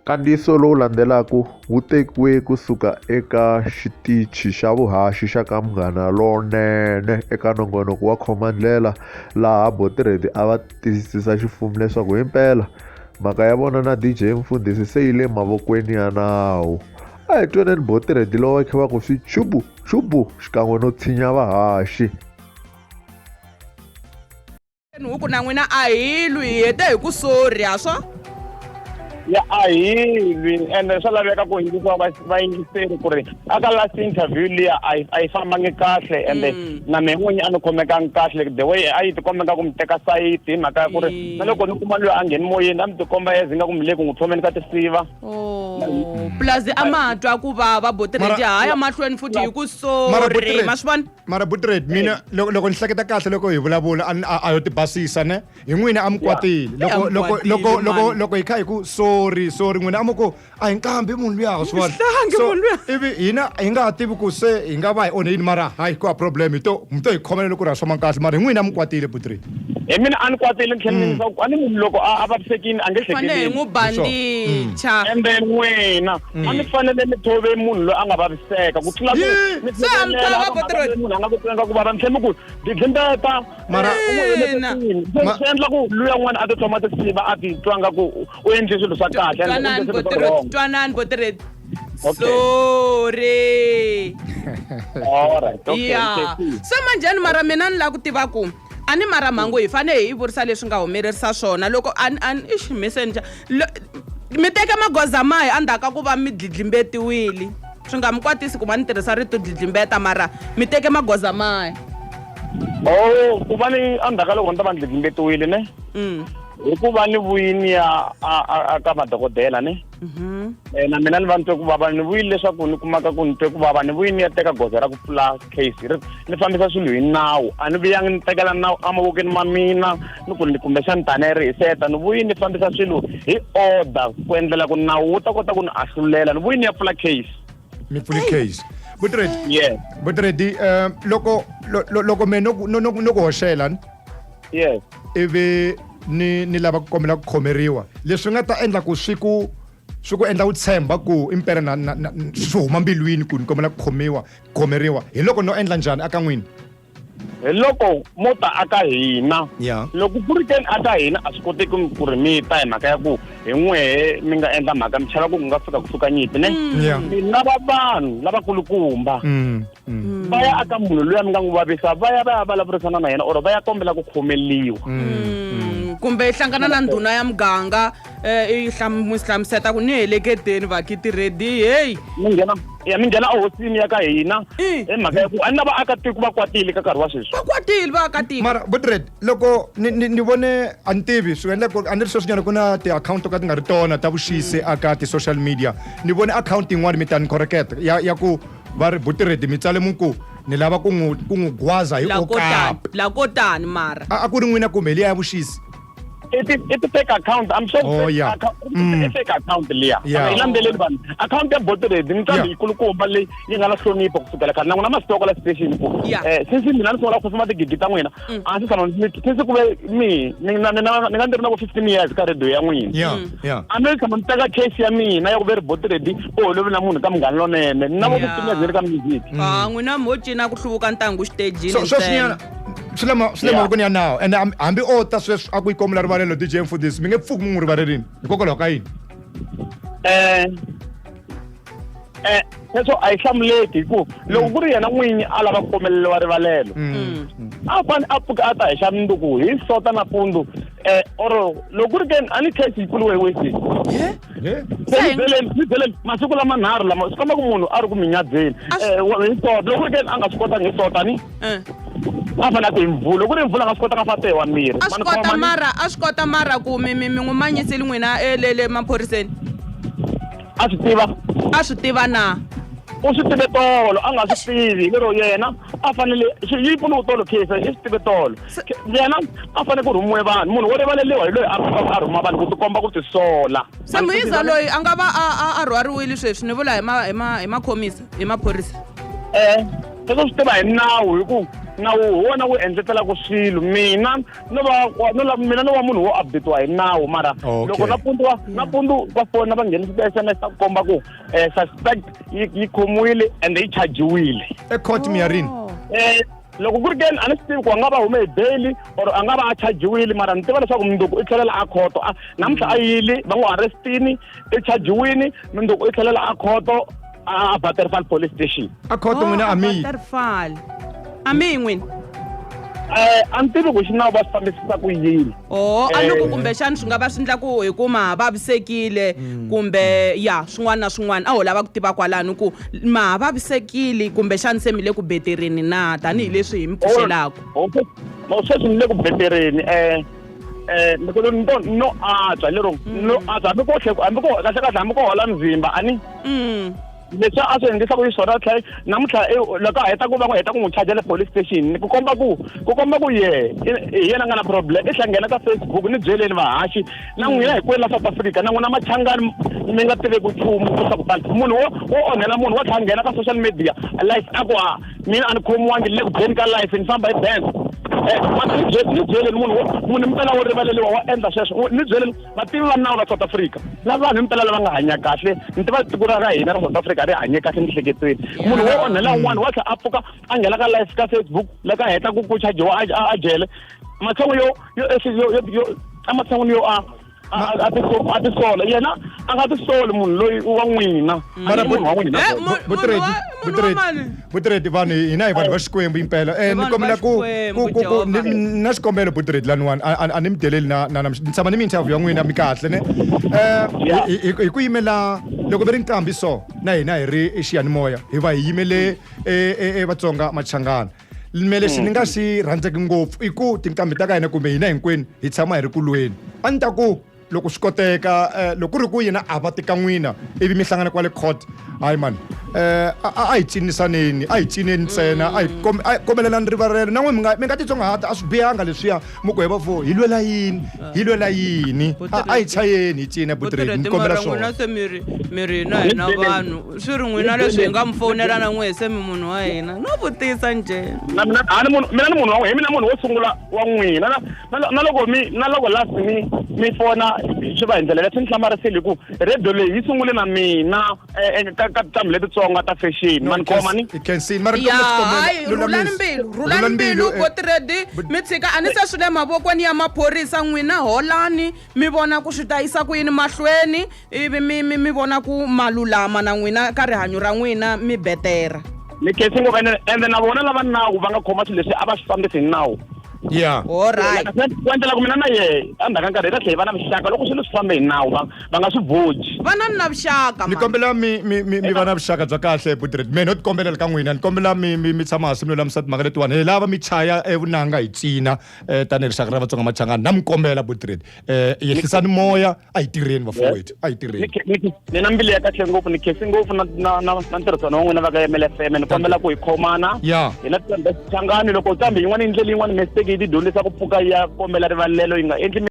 Kandiso lowu landzelaka wu tekiwe kusuka eka xitichi xa vuhaxi xa ka Munghana Lonene eka nongonoko wa Khomandlela, laha Boti Ready a va tiyisisa xifumu leswaku himpela mhaka ya vona na DJ Mfundhisi se yile mavokweni ya nawu. A hi twaneni Boti Ready lowa kha va ku swi chubu xikan'we no tshinya vahaxi. Huku na n'wina a hi lwi hi hete hi ku sori ha swa ya a hi lwi ende swa laveka ku yingisiwa vayingiseri ku ri aka last interview liya a yi fambangi kahle ende na mehe n'winyi a ni khomekangi kahle the way a yi tikomba ku mi teka sayiti hi mhaka ya ku ri na loko ni kuma loyi a ngheni moyeni a mi tikomba ezi nga ku mi le ku n'wi tlhomeni ka tisiva plus a ma twa ku vava Boti Ready haya mahlweni futhi hi ku sori ma swi vona mara Boti Ready mina loko ni hleketa kahle loko hi vulavula a yo ti basisa ne hi n'wina a mi kwatile loko hi kha hi ku sorry n'wina a mo ku a hi nkambi munhu luya swi vona ivi hina hi nga ha tivi ku se hi nga va hi onheni mara hayi ku a problem mi to hi khomela loko ri ha swama kahle mara hi n'wina a mi kwatile Boti Ready. Hi mina a ni kwatile ni tlhela ni leswaku a ni munhu loko a vavisekini a nge fanele hi n'wi bandicha ende n'wina a ni fanele ni thove munhu loyi a nga vaviseka ku tlula munhu a nga kutenga ku vava ni tlhela ku didlimbeta mara swi endla ku luya n'wana a ti tshoma tisiva a ti twanga ku u endle swilo swa kahle twanani Boti Ready sorry alright okay se manjhani mara mina ni lava ku tiva ku a ni mara mhangu hi fanele hi vurisa leswi nga humelerisa swona loko ixi messenger mi teke magoza mahi endzhaku ka ku va mi dlidlimbetiwile swi nga mi kwatisi ku va ni tirhisa rito dlidlimbeta mara mi teke magoza mahi ku va ni endzhaku ka loko ni ta va ni dlidlimbetiwile ne hikuva ni vuyini ya ka madokodela ne na mina ni va ni twe ku vava ni vuyile leswaku ni kumaka ku ni twe ku vava ni vuyini ya teka goza ra ku pfula case ni fambisa swilo hi nawu a ni vuyangi ni tekela nawu emavokweni ma mina ni ku ni kumbexani tani yi ri hi seta ni vuyini ni fambisa swilo hi order ku endlela ku nawu wu ta kota ku ni ahlulela ni vuyini ya pfula case mi pfuli case Boti Ready yes Boti Ready loko me no ku hoxela yes ivi ni lava ku kombela ku khomeriwa leswi nga ta endla ku swi ku endla u tshemba ku impela na swi huma mbilwini ku ni kombela ku khomeriwa hi loko no endla njhani aka n'wina hi loko mo ta aka hina loko ku ri keni aka hina a swi koteki ku ri mi ta hi mhaka ya ku hi n'wehe mi nga endla mhaka mi chava ku nga fika kusuka nyimpi ne mi lava vanhu lavakulukumba va ya aka munhu luya mi nga n'wi vavisa va ya vulavurisana na yena or va ya kombela ku khomeliwa kumbe hlangana na ndhuna ya muganga i hlamuseta ku ni heleketeni vakiti Ready hey mi nghena ehosini ya ka hina hi mhaka ya ku a ni na vaakatiko va kwatile ka nkarhi wa sweswi va kwatile vaakatiko mara Boti Ready loko ni vone a ni tivi swi endla ku a ni ri sweswinyana ku na ti-account to ka ti nga ri tona ta vuxisi aka ti-social media ni vone account yin'wana mi ta ni correct ya ku va ri Boti Ready mi tsale munku ni lava ku n'wi gwaza hi okapi la kotani mara a ku ri n'wina kumbe liya ya vuxisi it's a fake account. I'm sure it's a fake account liya. Ilandele vanhu. Account ya Boti Ready mthambi ikulukumba leyi yi nga na hlonipho kusukela khale. Na ma stock la station ku. Since mina ni sola ku suma tigidi ta n'wina. A ndzi sana since ku ve ni nga ndzi na ku 15 years ka radio ya n'wina. A ndzi tshama ni teka case ya mina ya ku ve Boti Ready o lovela munhu ka Munghana Lonene. Na ku 15 years ka music. N'wina mo cina ku hluvuka ntangu stage ni. Swi le mavokweni ya nawu and hambi o ta sweswi a ku yi kombela rivalelo DJ Mfundhisi mi nge pfuki mi n'wi rivalerini hikokwalaho ka yini sweswo a yi hlamuleki hi ku loko ku ri yena n'winyi a lava ku komeleliwa rivalelo a fane a pfuka a ta hexa minduku hi sota nampundzu or loko ku ri keni a ni case yi pfuliwe wesi ni byeleni masiku lamanharhu lama swi komba ku munhu a ri ku minyadzeni hi sota loko ku ri keni a nga swi kotangi hi sota ni a fane a ti mvula loko ku ri mvula a nga swi kotanga fatewa miri a swi kota mara ku mi n'wi manyisile n'wina le maphoriseni a swi tiva na u swi tive tolo a nga swi tivi lero yena a fanele yi pfuna tolo case i swi tive tolo yena a fanele ku rhumiwe vanhu munhu wo rivaleliwa hi loyi a rhuma vanhu ku tikomba ku tisola se muyiza loyi a nga va a rhwariwile sweswi ni vula hi makhomisa hi maphorisa leswo swi tiva hi nawu hi ku nawu wona wu endletelaka swilo mina no va munhu wo update hi nawu mara loko napundu va fona va nghenisa SMS ta komba ku suspect yi khomiwile and yi chajiwile court miyarini loko ku ri keni a ni swi tivi ku a nga va hume hi bail or a nga va a chajiwile mara ni tiva leswaku munduku i tlhelela a khoto namuntlha a yile va n'wi arrestini i chajiwini munduku i tlhelela a khoto a Butterfly police station a khoto n'wina a mi n'wini a ni tivi ku xinawu va swi fambisisa ku yini a loko kumbexani swi nga va swi endla ku hi ku ma vavisekile kumbe swin'wana na swin'wana a ho lava ku tiva kwalani ku ma vavisekile kumbexani se mi le ku beterini na tanihileswi hi mi pfuxelaka sweswi ni le ku beterini no antswa lero no antswa kahlekahle hambi ko hola mzimba ani leswi a swi endlisa ku yi swona tlhela namuntlha loko a heta ku va n'wi heta ku n'wi chajela police station ku komba ku hi yena nga na problem i hlangena ka Facebook ni byeleni vahaxi na n'wina hi kwela South Africa na n'wina machangani mi nga tiveki nchumu ku tani munhu wo onhela munhu wa tlha nghena ka social media life a ku mina a ni khomiwangi le ku beni ka life ni famba hi dance ni byeleni munhu impela wo rivaleliwa wa endla sweswo ni byeleni vativi va nawu va South Africa na vanhu impela lava nga hanya kahle ni tiva tiko ra hina ra South Africa ri hanye kahle mihleketweni munhu wo onhela un'wana wa tlha a pfuka a nghena ka live ka Facebook loko a heta ku chajiwa a jele matshangu yo amatshangu yo a tisola yena a nga tisoli munhu loyi wa n'wina Butiredi vanhu hina hi vanhu va Xikwembu impela ni kombela ku na xikombelo Butiredi laniwani a ni mi deleli ni tshama ni mi interview ya n'wina mi kahle ne hi ku yimela loko va ri nqambi so na hina hi ri xiyanimoya hi va hi yimele Vatsonga machangana lexi ni nga xi rhandzeki ngopfu i ku tinqambi ta ka hina kumbe hina hinkwenu hi tshama hi ri kulweni a ni ta ku loko swi koteka loko ku ri ku yena a va teka n'wina ivi mi hlangana kwale court hayi mani a hi cinisaneni a hi cineni ntsena a hi kombelelani rivalelo na n'wina mi nga titsongahata a swi bihanga leswiya mi ku heva fo hi lwela yini a hi chayeni hi cina Butiredi ni kombela swona se miri na hina vanhu swi ri n'wina leswi hi nga mi fonela na n'we se mi munhu wa hina no vutisa njhe mina ni munhu wa n'we mina munhu wo sungula wa n'wina na loko last mi fona swi va hi ndlela leswi ni hlamarisile ku radio leyi yi sungule na mina ka tinqambi letitsonga ta fashion mani khoma ni rhulani mbilu Butiredi mi tshika a ni se swi le mavokweni ya maphorisa n'wina holani mi vona ku swi ta yisa ku yini mahlweni ivi mi vona ku malulama na n'wina ka rihanyo ra n'wina mi betera ni khensi ngopfu ende na vona lava nawu va nga khoma swilo leswi a va swi fambisi hi nawu alright ku endlela ku mina na yehe endzhaku ka nkarhi hi ta tlhela hi va na vuxaka loko swilo swi fambe hi nawu va nga swi voji vanani na vuxaka ni kombela mi va na vuxaka bya kahle Butiredi me no ti kombelela ka n'wina ni kombela mi tshama hansi mi lulamisisa timhaka letiwani hi lava mi chaya evunanga hi cina tanihi rixaka ra Vatsonga machangani na mi kombela Butiredi yehlisani moya a hi tirheni vafowethu a hi tirheni ni na mbilu ya kahle ngopfu ni khensi ngopfu na ntirhisano wa n'wina va ka MLFM ni kombela ku hi khomana hi na tiqambi changani loko kambe yin'wana yi ndlele yin'wana mistake hi ti dyondzisa ku pfuka ya kombela rivalelo yi nga endli